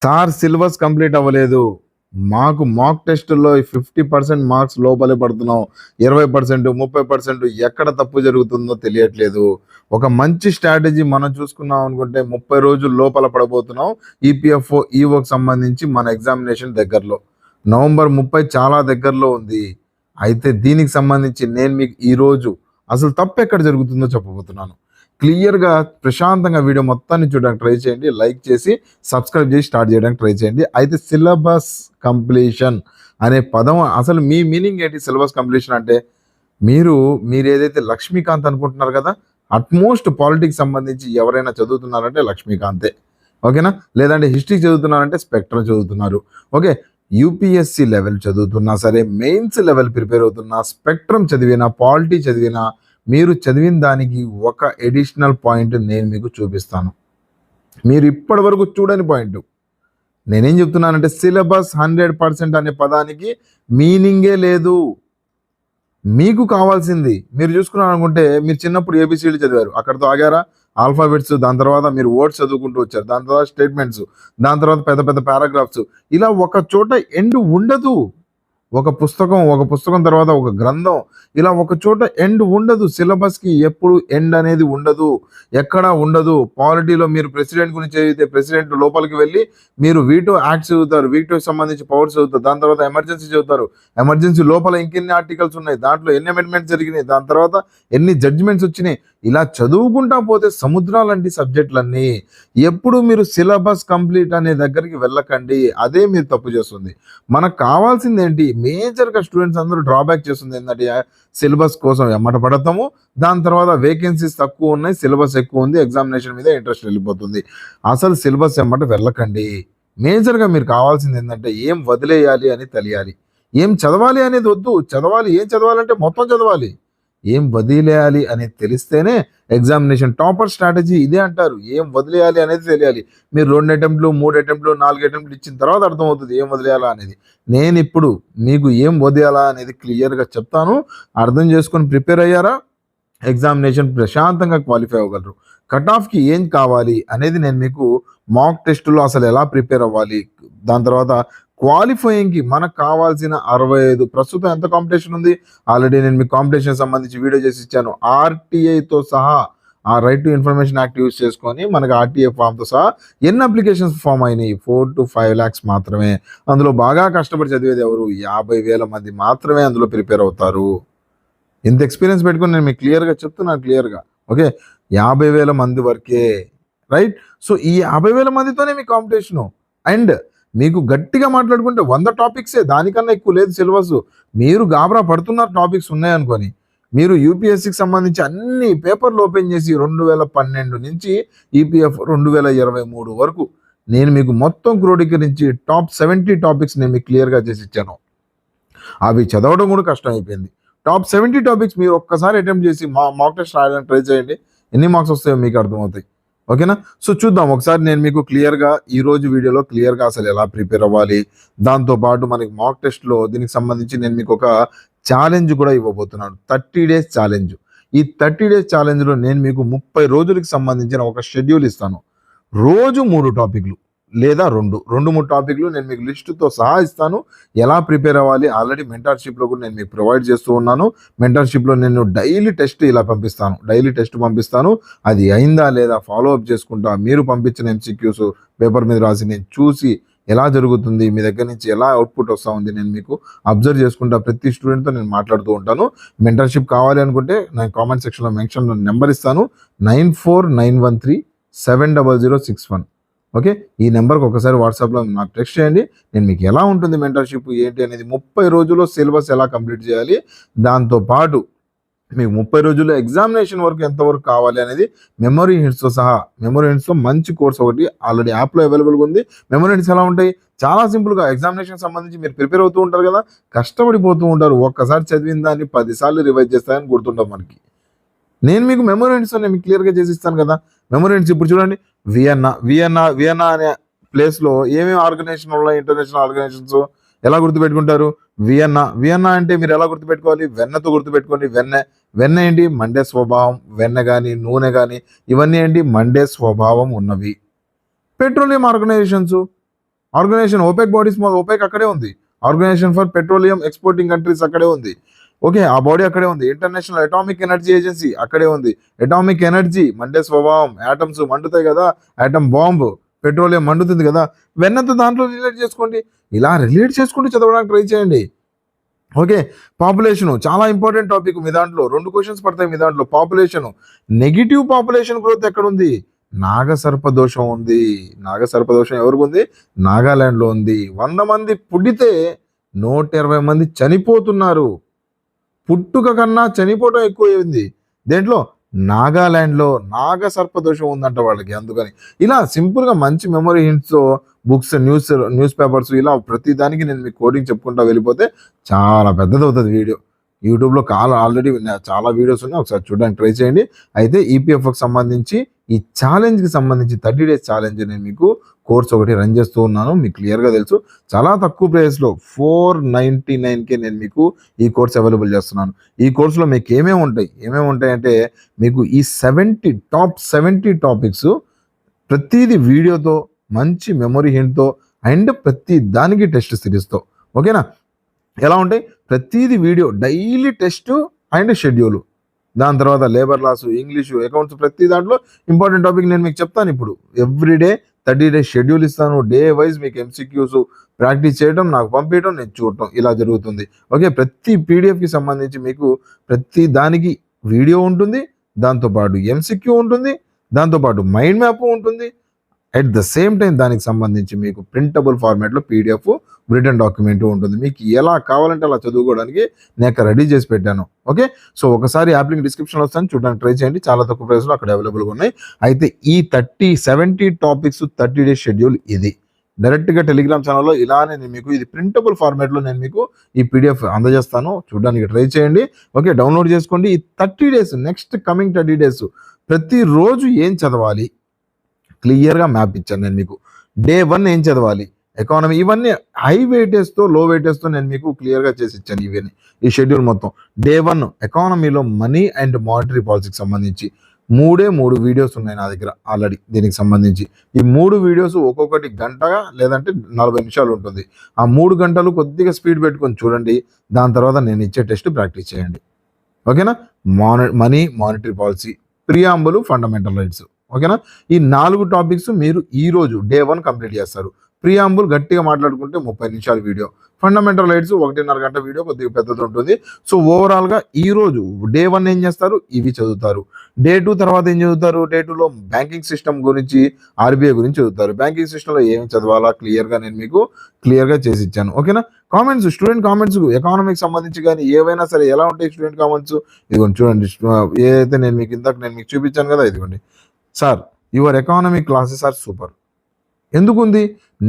Sir syllabus complete అవ్వలేదు, మాకు మాక్ టెస్టుల్లో 50% మార్క్స్ లోపలే పడుతున్నాం, 20% 30% ఎక్కడ తప్పు జరుగుతుందో తెలియట్లేదు. ఒక మంచి స్ట్రాటజీ మనం చూసుకున్నాం అనుకుంటే 30 రోజులు లోపల పడబోతున్నాం. ఈపీఎఫ్ఓ ఈఓకి సంబంధించి మన ఎగ్జామినేషన్ దగ్గరలో నవంబర్ 30 చాలా దగ్గరలో ఉంది. అయితే దీనికి సంబంధించి నేను మీకు ఈరోజు అసలు తప్పు ఎక్కడ జరుగుతుందో చెప్పబోతున్నాను. క్లియర్గా ప్రశాంతంగా వీడియో మొత్తాన్ని చూడడానికి ట్రై చేయండి, లైక్ చేసి సబ్స్క్రైబ్ చేసి స్టార్ట్ చేయడానికి ట్రై చేయండి. అయితే సిలబస్ కంప్లీషన్ అనే పదం అసలు మీ మీనింగ్ ఏంటి? సిలబస్ కంప్లీషన్ అంటే మీరు ఏదైతే లక్ష్మీకాంత్ అనుకుంటున్నారు కదా, అట్మోస్ట్ పాలిటిక్స్ సంబంధించి ఎవరైనా చదువుతున్నారంటే లక్ష్మీకాంతే, ఓకేనా? లేదంటే హిస్టరీ చదువుతున్నారంటే స్పెక్ట్రమ్ చదువుతున్నారు, ఓకే? యూపీఎస్సి లెవెల్ చదువుతున్నా సరే, మెయిన్స్ లెవెల్ ప్రిపేర్ అవుతున్నా, స్పెక్ట్రమ్ చదివినా, పాలిటీ చదివినా, మీరు చదివిన దానికి ఒక ఎడిషనల్ పాయింట్ నేను మీకు చూపిస్తాను. మీరు ఇప్పటి వరకు చూడని పాయింట్ నేనేం చెప్తున్నానంటే, సిలబస్ 100% అనే పదానికి మీనింగే లేదు. మీకు కావాల్సింది మీరు చూసుకున్నారు అనుకుంటే, మీరు చిన్నప్పుడు ఏబిసిడి చదివారు, అక్కడితో ఆగారా? ఆల్ఫాబెట్స్, దాని తర్వాత మీరు వర్డ్స్ చదువుకుంటూ వచ్చారు, దాని తర్వాత స్టేట్మెంట్స్, దాని తర్వాత పెద్ద పెద్ద పారాగ్రాఫ్స్. ఇలా ఒక చోట ఎండ్ ఉండదు. ఒక పుస్తకం తర్వాత ఒక గ్రంథం, ఇలా ఒక చోట ఎండ్ ఉండదు. సిలబస్కి ఎప్పుడు ఎండ్ అనేది ఉండదు, ఎక్కడా ఉండదు. పాలిటీలో మీరు ప్రెసిడెంట్ గురించి చదివితే ప్రెసిడెంట్ లోపలికి వెళ్ళి మీరు వీటో యాక్ట్స్ చదువుతారు, వీటోకి సంబంధించి పవర్స్ చదువుతారు, దాని తర్వాత ఎమర్జెన్సీ చదువుతారు, ఎమర్జెన్సీ లోపల ఇంకెన్ని ఆర్టికల్స్ ఉన్నాయి, దాంట్లో ఎన్ని అమెండ్మెంట్స్ జరిగినాయి, దాని తర్వాత ఎన్ని జడ్జిమెంట్స్ వచ్చినాయి, ఇలా చదువుకుంటా పోతే సముద్రాలంటి సబ్జెక్టులన్నీ. ఎప్పుడు మీరు సిలబస్ కంప్లీట్ అనే దగ్గరికి వెళ్ళకండి, అదే మీరు తప్పు చేస్తుంది. మనకు కావాల్సింది ఏంటి? మేజర్గా స్టూడెంట్స్ అందరూ డ్రాబ్యాక్ చేస్తుంది ఏంటంటే, సిలబస్ కోసం ఎమ్మట పడతాము, దాని తర్వాత వేకెన్సీస్ తక్కువ ఉన్నాయి, సిలబస్ ఎక్కువ ఉంది, ఎగ్జామినేషన్ మీద ఇంట్రెస్ట్ వెళ్ళిపోతుంది. అసలు సిలబస్ ఎమ్మట వెళ్ళకండి. మేజర్గా మీరు కావాల్సింది ఏంటంటే, ఏం వదిలేయాలి అని తెలియాలి, ఏం చదవాలి అనేది వద్దు. చదవాలి, ఏం చదవాలంటే మొత్తం చదవాలి. ఏం వదిలేయాలి అనేది తెలిస్తేనే ఎగ్జామినేషన్. టాపర్ స్ట్రాటజీ ఇదే అంటారు, ఏం వదిలేయాలి అనేది తెలియాలి. మీరు 2 అటెంప్ట్లు 3 అటెంప్ట్లు 4 అటెంప్ట్లు ఇచ్చిన తర్వాత అర్థమవుతుంది ఏం వదిలేయాలా అనేది. నేను ఇప్పుడు మీకు ఏం వదిలేయాలా అనేది క్లియర్గా చెప్తాను. అర్థం చేసుకొని ప్రిపేర్ అయ్యారా, ఎగ్జామినేషన్ ప్రశాంతంగా క్వాలిఫై అవ్వగలరు. కట్ ఆఫ్కి ఏం కావాలి అనేది నేను మీకు మాక్ టెస్టులో అసలు ఎలా ప్రిపేర్ అవ్వాలి, దాని తర్వాత క్వాలిఫైయింగ్కి మనకు కావాల్సిన 65, ప్రస్తుతం ఎంత కాంపిటీషన్ ఉంది, ఆల్రెడీ నేను మీకు కాంపిటీషన్ సంబంధించి వీడియో చేసి ఇచ్చాను. ఆర్టీఐతో సహా, ఆ right to information act use చేసుకొని మనకు ఆర్టీఐ ఫామ్తో సహా ఎన్ని అప్లికేషన్స్ ఫామ్ అయినాయి? 4 to 5 lakhs మాత్రమే. అందులో బాగా కష్టపడి చదివేది ఎవరు? 50,000 మంది మాత్రమే అందులో ప్రిపేర్ అవుతారు. ఇంత ఎక్స్పీరియన్స్ పెట్టుకుని నేను మీకు క్లియర్గా చెప్తున్నాను, క్లియర్గా, ఓకే? 50,000 మంది వరకే, రైట్? సో ఈ 50,000 మందితోనే మీ కాంపిటీషను. అండ్ మీకు గట్టిగా మాట్లాడుకుంటే 100 టాపిక్సే, దానికన్నా ఎక్కువ లేదు సిలబస్. మీరు గాబరా పడుతున్నారు టాపిక్స్ ఉన్నాయనుకొని. మీరు యూపీఎస్సికి సంబంధించి అన్ని పేపర్లు ఓపెన్ చేసి 2012 నుంచి ఈపీఎఫ్ 2023 వరకు నేను మీకు మొత్తం క్రోడీకరించి టాప్ 70 టాపిక్స్ నేను మీకు క్లియర్గా చేసి ఇచ్చాను. అవి చదవడం కూడా కష్టం అయిపోయింది. టాప్ 70 టాపిక్స్ మీరు ఒక్కసారి అటెంప్ట్ చేసి మాక్ టెస్ట్ రాయడానికి ట్రై చేయండి, ఎన్ని మార్క్స్ వస్తాయో మీకు అర్థమవుతాయి, ఓకేనా? సో చూద్దాం ఒకసారి. నేను మీకు క్లియర్గా ఈరోజు వీడియోలో క్లియర్గా అసలు ఎలా ప్రిపేర్ అవ్వాలి, దాంతోపాటు మనకి మాక్ టెస్ట్లో దీనికి సంబంధించి నేను మీకు ఒక ఛాలెంజ్ కూడా ఇవ్వబోతున్నాను, 30 days ఛాలెంజ్. ఈ 30 days ఛాలెంజ్లో నేను మీకు 30 రోజులకి సంబంధించిన ఒక షెడ్యూల్ ఇస్తాను. రోజు 3 టాపిక్లు లేదా 2-3 టాపిక్లు నేను మీకు లిస్టుతో సహా ఇస్తాను. ఎలా ప్రిపేర్ అవ్వాలి, ఆల్రెడీ మెంటర్షిప్లో కూడా నేను మీకు ప్రొవైడ్ చేస్తూ ఉన్నాను. మెంటర్షిప్లో నేను డైలీ టెస్ట్ ఇలా పంపిస్తాను, డైలీ టెస్ట్ పంపిస్తాను. అది అయిందా లేదా ఫాలో అప్ చేసుకుంటా. మీరు పంపించిన ఎంసీక్యూస్ పేపర్ మీద రాసి నేను చూసి ఎలా జరుగుతుంది, మీ దగ్గర నుంచి ఎలా అవుట్పుట్ వస్తూ ఉంది నేను మీకు అబ్జర్వ్ చేసుకుంటా. ప్రతి స్టూడెంట్తో నేను మాట్లాడుతూ ఉంటాను. మెంటర్షిప్ కావాలి అనుకుంటే నేను కామెంట్ సెక్షన్లో మెన్షన్ నెంబర్ ఇస్తాను, 9491370061, ఓకే? ఈ నెంబర్కి ఒకసారి వాట్సాప్లో నాకు టెక్స్ట్ చేయండి. నేను మీకు ఎలా ఉంటుంది మెంటర్షిప్ ఏంటి అనేది, 30 రోజుల్లో సిలబస్ ఎలా కంప్లీట్ చేయాలి, దాంతోపాటు మీకు 30 రోజుల్లో ఎగ్జామినేషన్ వరకు ఎంతవరకు కావాలి అనేది మెమరీ హింట్స్తో సహా. మెమరీ హింట్స్తో మంచి కోర్స్ ఒకటి ఆల్రెడీ యాప్లో అవైలబుల్గా ఉంది. మెమరీ హింట్స్ ఎలా ఉంటాయి? చాలా సింపుల్గా ఎగ్జామినేషన్ సంబంధించి మీరు ప్రిపేర్ అవుతూ ఉంటారు కదా, కష్టపడిపోతూ ఉంటారు, ఒక్కసారి చదివిన దాన్ని 10 సార్లు రివైజ్ చేస్తాయని గుర్తుంటాం మనకి. నేను మీకు మెమరీ హింట్స్ నేను మీకు క్లియర్గా చేసి ఇస్తాను కదా. మెమరీ హింట్స్ ఇప్పుడు చూడండి, వియన్నా అనే ప్లేస్లో ఏమేమి ఆర్గనైజేషన్ ఉన్నాయి, ఇంటర్నేషనల్ ఆర్గనైజేషన్స్, ఎలా గుర్తుపెట్టుకుంటారు? వియన్నా అంటే మీరు ఎలా గుర్తుపెట్టుకోవాలి? వెన్నతో గుర్తుపెట్టుకోండి. వెన్న ఏంటి? మండే స్వభావం. వెన్న కానీ నూనె కానీ ఇవన్నీ ఏంటి? మండే స్వభావం ఉన్నవి. Petroleum organizations organization OPEC bodies, OPEC అక్కడే ఉంది. Organization for petroleum exporting countries అక్కడే ఉంది. ఓకే, ఆ బాడీ అక్కడే ఉంది. ఇంటర్నేషనల్ అటామిక్ ఎనర్జీ ఏజెన్సీ అక్కడే ఉంది. అటామిక్ ఎనర్జీ మండే స్వభావం, యాటమ్స్ మండుతాయి కదా, ఆటమ్ బాంబ్, పెట్రోలియం మండుతుంది కదా, వెన్నంత దాంట్లో రిలేట్ చేసుకోండి. ఇలా రిలేట్ చేసుకుంటూ చదవడానికి ట్రై చేయండి. ఓకే, పాపులేషన్ చాలా ఇంపార్టెంట్ టాపిక్. మీ దాంట్లో 2 క్వశ్చన్స్ పడతాయి. మీ దాంట్లో పాపులేషన్, నెగిటివ్ పాపులేషన్ గ్రోత్ ఎక్కడ ఉంది? నాగసర్పదోషం ఉంది. నాగసర్పదోషం ఎవరికి ఉంది? నాగాలాండ్లో ఉంది. 100 మంది పుట్టితే 120 మంది చనిపోతున్నారు. పుట్టుక కన్నా చనిపోవడం ఎక్కువైంది. దేంట్లో? నాగాలాండ్లో నాగసర్పదోషం ఉందంట వాళ్ళకి. అందుకని ఇలా సింపుల్గా మంచి మెమరీ హింట్స్తో బుక్స్, న్యూస్ పేపర్స్, ఇలా ప్రతి దానికి నేను మీకు కోడింగ్ చెప్పుకుంటా వెళ్ళిపోతే చాలా పెద్దది అవుతుంది వీడియో. యూట్యూబ్లో ఆల్రెడీ చాలా వీడియోస్ ఉన్నాయి, ఒకసారి చూడడానికి ట్రై చేయండి. అయితే ఈపీఎఫ్కి సంబంధించి ఈ ఛాలెంజ్కి సంబంధించి 30 days ఛాలెంజ్ నేను మీకు కోర్స్ ఒకటి రన్ చేస్తూ ఉన్నాను. మీకు క్లియర్గా తెలుసు, చాలా తక్కువ ప్రైస్లో 499కే నేను మీకు ఈ కోర్స్ అవైలబుల్ చేస్తున్నాను. ఈ కోర్సులో మీకు ఏమేమి ఉంటాయంటే మీకు ఈ టాప్ 70 టాపిక్స్ ప్రతిదీ వీడియోతో, మంచి మెమరీ హింట్తో, అండ్ ప్రతి దానికి టెస్ట్ సిరీస్తో. ఓకేనా? ఎలా ఉంటాయి? ప్రతిదీ video, daily test and schedule. దాని తర్వాత లేబర్ లాస్, ఇంగ్లీషు, అకౌంట్స్, ప్రతి దాంట్లో ఇంపార్టెంట్ టాపిక్ నేను మీకు చెప్తాను. ఇప్పుడు ఎవ్రీడే 30 days షెడ్యూల్ ఇస్తాను. డే వైజ్ మీకు ఎంసీక్యూస్ ప్రాక్టీస్ చేయడం, నాకు పంపించడం, నేను చూడటం, ఇలా జరుగుతుంది. ఓకే, ప్రతి పీడిఎఫ్కి సంబంధించి మీకు ప్రతి దానికి వీడియో ఉంటుంది, దాంతోపాటు ఎంసీక్యూ ఉంటుంది, దాంతోపాటు మైండ్ మ్యాప్ ఉంటుంది. అట్ ద సేమ్ టైం దానికి సంబంధించి మీకు ప్రింటబుల్ ఫార్మాట్లో పీడిఎఫ్ రిటర్న్ డాక్యుమెంట్ ఉంటుంది. మీకు ఎలా కావాలంటే అలా చదువుకోవడానికి నేను రెడీ చేసి పెట్టాను. ఓకే, సో ఒకసారి యాప్ లింక్ డిస్క్రిప్షన్లో వస్తాను, చూడడానికి ట్రై చేయండి. చాలా తక్కువ ప్రైస్లో అక్కడ అవైలబుల్గా ఉన్నాయి. అయితే ఈ 70 టాపిక్స్ 30 days షెడ్యూల్ ఇది. డైరెక్ట్గా టెలిగ్రామ్ ఛానల్లో ఇలానే నేను మీకు ఇది ప్రింటబుల్ ఫార్మాట్లో నేను మీకు ఈ పీడిఎఫ్ అందజేస్తాను, చూడడానికి ట్రై చేయండి. ఓకే, డౌన్లోడ్ చేసుకోండి. ఈ 30 days, నెక్స్ట్ కమింగ్ 30 days ప్రతిరోజు ఏం చదవాలి క్లియర్గా మ్యాప్ ఇచ్చాను నేను మీకు. డే 1 ఏం చదవాలి, ఎకానమీ, ఇవన్నీ హై వెయిటేజ్తో, లో వెయిటేజ్తో నేను మీకు క్లియర్గా చేసి ఇచ్చాను. ఇవన్నీ ఈ షెడ్యూల్ మొత్తం. డే 1 ఎకానమీలో మనీ అండ్ మానిటరీ పాలసీకి సంబంధించి 3 వీడియోస్ ఉన్నాయి నా దగ్గర ఆల్రెడీ. దీనికి సంబంధించి ఈ 3 వీడియోస్ ఒక్కొక్కటి గంటగా లేదంటే 40 నిమిషాలు ఉంటుంది. ఆ 3 గంటలు కొద్దిగా స్పీడ్ పెట్టుకొని చూడండి. దాని తర్వాత నేను ఇచ్చే టెస్ట్ ప్రాక్టీస్ చేయండి. ఓకేనా? Money, monetary policy, preamble, fundamental rights. ఓకేనా? ఈ 4 టాపిక్స్ మీరు ఈరోజు డే 1 కంప్లీట్ చేస్తారు. ప్రియాంబుల్ గట్టిగా మాట్లాడుకుంటే 30 నిమిషాలు వీడియో, ఫండమెంటల్ రైట్స్ 1.5 గంట వీడియో, కొద్దిగా పెద్దది ఉంటుంది. సో ఓవరాల్గా ఈరోజు డే 1 ఏం చేస్తారు, ఇవి చదువుతారు. డే 2 తర్వాత ఏం చదువుతారు? డే 2లో బ్యాంకింగ్ సిస్టమ్ గురించి, ఆర్బీఐ గురించి చదువుతారు. బ్యాంకింగ్ సిస్టంలో ఏం చదవాలా క్లియర్గా నేను మీకు క్లియర్గా చేసి ఇచ్చాను. ఓకేనా? కామెంట్స్, స్టూడెంట్ కామెంట్స్, ఎకానమీకి సంబంధించి కానీ ఏవైనా సరే ఎలా ఉంటాయి స్టూడెంట్ కామెంట్స్, ఇదిగోండి చూడండి. ఏదైతే నేను మీకు చూపించాను కదా, ఇదిగోండి. Sir, your economy classes are super. ఎందుకుంది?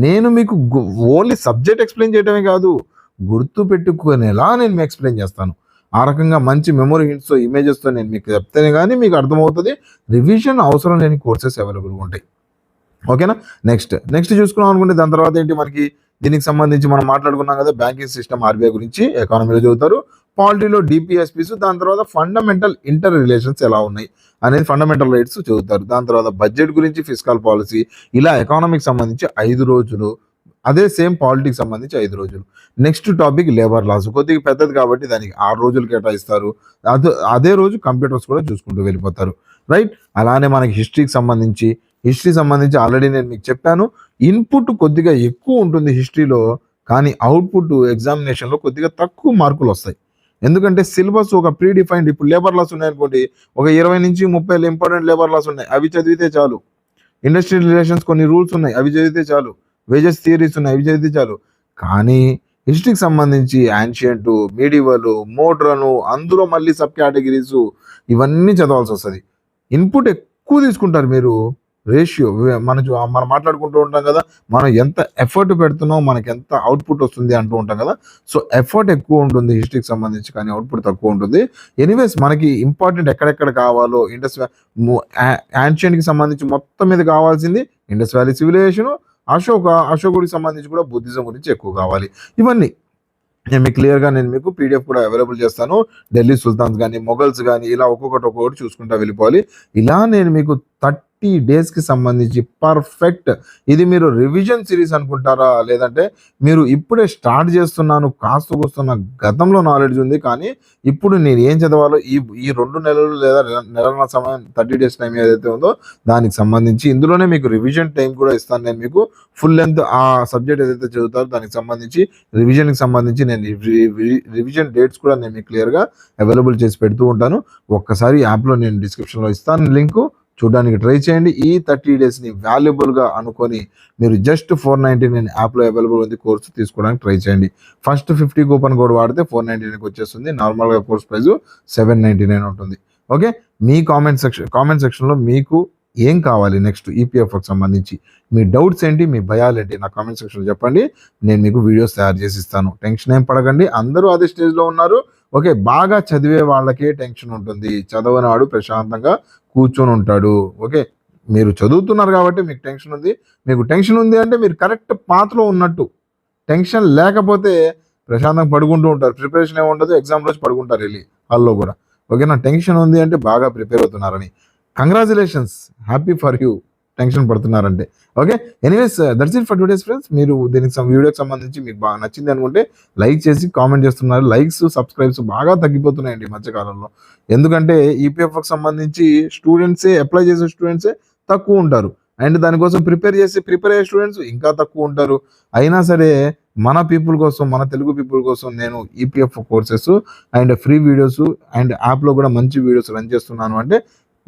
నేను మీకు ఓన్లీ సబ్జెక్ట్ ఎక్స్ప్లెయిన్ చేయడమే కాదు, గుర్తు పెట్టుకునేలా నేను మీకు ఎక్స్ప్లెయిన్ చేస్తాను. ఆ రకంగా మంచి మెమరీ హింట్స్తో, ఇమేజెస్తో నేను మీకు చెప్తేనే కానీ మీకు అర్థమవుతుంది. రివిజన్ అవసరం లేని కోర్సెస్ అవైలబుల్గా ఉంటాయి. ఓకేనా? నెక్స్ట్ చూసుకున్నాం అనుకుంటే దాని తర్వాత ఏంటి మనకి దీనికి సంబంధించి మనం మాట్లాడుకున్నాం కదా, బ్యాంకింగ్ సిస్టమ్, ఆర్బీఐ గురించి ఎకానమీలో చదువుతారు. పాలిటీలో డిపిఎస్పీస్, దాని తర్వాత ఫండమెంటల్ ఇంటర్ రిలేషన్స్ ఎలా ఉన్నాయి అనేది ఫండమెంటల్ రైట్స్ చదువుతారు. దాని తర్వాత బడ్జెట్ గురించి, ఫిస్కల్ పాలసీ, ఇలా ఎకానమీకి సంబంధించి 5 రోజులు, అదే సేమ్ పాలిటిక్స్ సంబంధించి 5 రోజులు. నెక్స్ట్ టాపిక్ లేబర్ లాస్, కొద్దిగా పెద్దది కాబట్టి దానికి 6 రోజులు కేటాయిస్తారు. అదే రోజు కంప్యూటర్స్ కూడా చూసుకుంటూ వెళ్ళిపోతారు. రైట్? అలానే మనకి హిస్టరీ సంబంధించి ఆల్రెడీ నేను మీకు చెప్పాను. ఇన్పుట్ కొద్దిగా ఎక్కువ ఉంటుంది హిస్టరీలో, కానీ అవుట్పుట్ ఎగ్జామినేషన్లో కొద్దిగా తక్కువ మార్కులు వస్తాయి. ఎందుకంటే సిలబస్ ఒక ప్రీడిఫైన్డ్. ఇప్పుడు లేబర్ లాస్ ఉన్నాయనుకోండి, ఒక 20 నుంచి 30 ఇంపార్టెంట్ లేబర్ లాస్ ఉన్నాయి, అవి చదివితే చాలు. ఇండస్ట్రియల్ రిలేషన్స్ కొన్ని రూల్స్ ఉన్నాయి, అవి చదివితే చాలు. వేజెస్ థియరీస్ ఉన్నాయి, అవి చదివితే చాలు. కానీ హిస్టరీకి సంబంధించి యాన్షియంట్, మీడివల్, మోడ్రన్, అందులో మళ్ళీ సబ్ కేటగిరీస్, ఇవన్నీ చదవాల్సి వస్తుంది. ఇన్పుట్ ఎక్కువ తీసుకుంటారు మీరు. రేషియో మనం మాట్లాడుకుంటూ ఉంటాం కదా, మనం ఎంత ఎఫర్ట్ పెడుతున్నాం మనకి ఎంత అవుట్పుట్ వస్తుంది అంటూ ఉంటాం కదా. సో ఎఫర్ట్ ఎక్కువ ఉంటుంది హిస్టరీకి సంబంధించి, కానీ అవుట్పుట్ తక్కువ ఉంటుంది. ఎనీవేస్ మనకి ఇంపార్టెంట్ ఎక్కడెక్కడ కావాలో, యాన్షియంట్కి సంబంధించి మొత్తం మీద కావాల్సింది ఇండస్ వ్యాలీ సివిలైజేషన్, అశోకుడికి సంబంధించి కూడా బుద్ధిజం గురించి ఎక్కువ కావాలి. ఇవన్నీ నేను మీకు క్లియర్గా నేను మీకు పీడిఎఫ్ కూడా అవైలబుల్ చేస్తాను. ఢిల్లీ సుల్తాన్స్ కానీ, మొఘల్స్ కానీ, ఇలా ఒక్కొక్కటి చూసుకుంటా వెళ్ళిపోవాలి. ఇలా నేను మీకు 30 డేస్కి సంబంధించి పర్ఫెక్ట్. ఇది మీరు రివిజన్ సిరీస్ అనుకుంటారా, లేదంటే మీరు ఇప్పుడే స్టార్ట్ చేస్తున్నాను కాస్త కూస్తున్న గతంలో నాలెడ్జ్ ఉంది, కానీ ఇప్పుడు నేను ఏం చదవాలో ఈ ఈ 2 నెలలు లేదా నెలల సమయం 30 డేస్ టైం ఏదైతే ఉందో దానికి సంబంధించి ఇందులోనే మీకు రివిజన్ టైం కూడా ఇస్తాను. నేను మీకు ఫుల్ లెంత్ ఆ సబ్జెక్ట్ ఏదైతే చదువుతారో దానికి సంబంధించి రివిజన్కి సంబంధించి నేను రివిజన్ డేట్స్ కూడా నేను మీకు క్లియర్గా అవైలబుల్ చేసి పెడుతూ ఉంటాను. ఒక్కసారి యాప్లో నేను డిస్క్రిప్షన్లో ఇస్తాను లింకు, చూడడానికి ట్రై చేయండి. ఈ 30 డేస్ని వాల్యుబుల్గా అనుకొని మీరు జస్ట్ 499 యాప్లో అవైలబుల్ ఉంది కోర్సు తీసుకోవడానికి ట్రై చేయండి. ఫస్ట్ 50 కూపన్ కోడ్ వాడితే 499కి వచ్చేస్తుంది. నార్మల్గా కోర్స్ ప్రైస్ 799 ఉంటుంది. ఓకే, మీ కామెంట్ సెక్షన్లో మీకు ఏం కావాలి నెక్స్ట్ ఈపీఎఫ్కి సంబంధించి, మీ డౌట్స్ ఏంటి, మీ భయాలు ఏంటి నా కామెంట్ సెక్షన్లో చెప్పండి. నేను మీకు వీడియోస్ తయారు చేసి ఇస్తాను. టెన్షన్ ఏం పడకండి, అందరూ అదే స్టేజ్లో ఉన్నారు. ఓకే, బాగా చదివే వాళ్ళకే టెన్షన్ ఉంటుంది, చదవనివాడు ప్రశాంతంగా కూర్చొని ఉంటాడు. ఓకే, మీరు చదువుతున్నారు కాబట్టి మీకు టెన్షన్ ఉంది. మీకు టెన్షన్ ఉంది అంటే మీరు కరెక్ట్ పాత్లో ఉన్నట్టు. టెన్షన్ లేకపోతే ప్రశాంతంగా పడుకుంటూ ఉంటారు, ప్రిపరేషన్ ఏమి ఉండదు, ఎగ్జామ్ రోజు పడుకుంటారు వెళ్ళి హాల్లో కూడా. ఓకేనా, టెన్షన్ ఉంది అంటే బాగా ప్రిపేర్ అవుతున్నారని. Congratulations, happy for you tension పడుతున్నారంటే. Okay, anyways that's it for today's friends. మీరు దీనికి వీడియోకి సంబంధించి మీకు బాగా నచ్చింది అనుకుంటే లైక్ చేసి కామెంట్ చేస్తున్నారు. లైక్స్ సబ్స్క్రైబ్స్ బాగా తగ్గిపోతున్నాయండి ఈ మధ్యకాలంలో. ఎందుకంటే ఈపీఎఫ్కి సంబంధించి అప్లై చేసే స్టూడెంట్సే తక్కువ ఉంటారు, అండ్ దానికోసం ప్రిపేర్ అయ్యే స్టూడెంట్స్ ఇంకా తక్కువ ఉంటారు. అయినా సరే మన పీపుల్ కోసం, మన తెలుగు పీపుల్ కోసం నేను EPF courses and free videos and యాప్లో కూడా మంచి వీడియోస్ రన్ చేస్తున్నాను. అంటే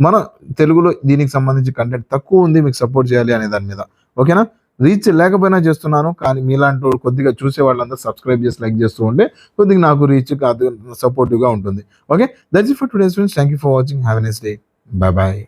మన తెలుగులో దీనికి సంబంధించి కంటెంట్ తక్కువ ఉంది, మీకు సపోర్ట్ చేయాలి అనే దాని మీద. ఓకేనా, రీచ్ లేకపోయినా చేస్తున్నాను, కానీ మీలాంటి కొద్దిగా చూసే వాళ్ళందరూ సబ్స్క్రైబ్ చేసి లైక్ చేస్తూ ఉంటే కొద్దిగా నాకు రీచ్ కాదు, సపోర్టివ్గా ఉంటుంది. Okay, that's it for today's friends. Thank you for watching. Have a nice day. Bye bye.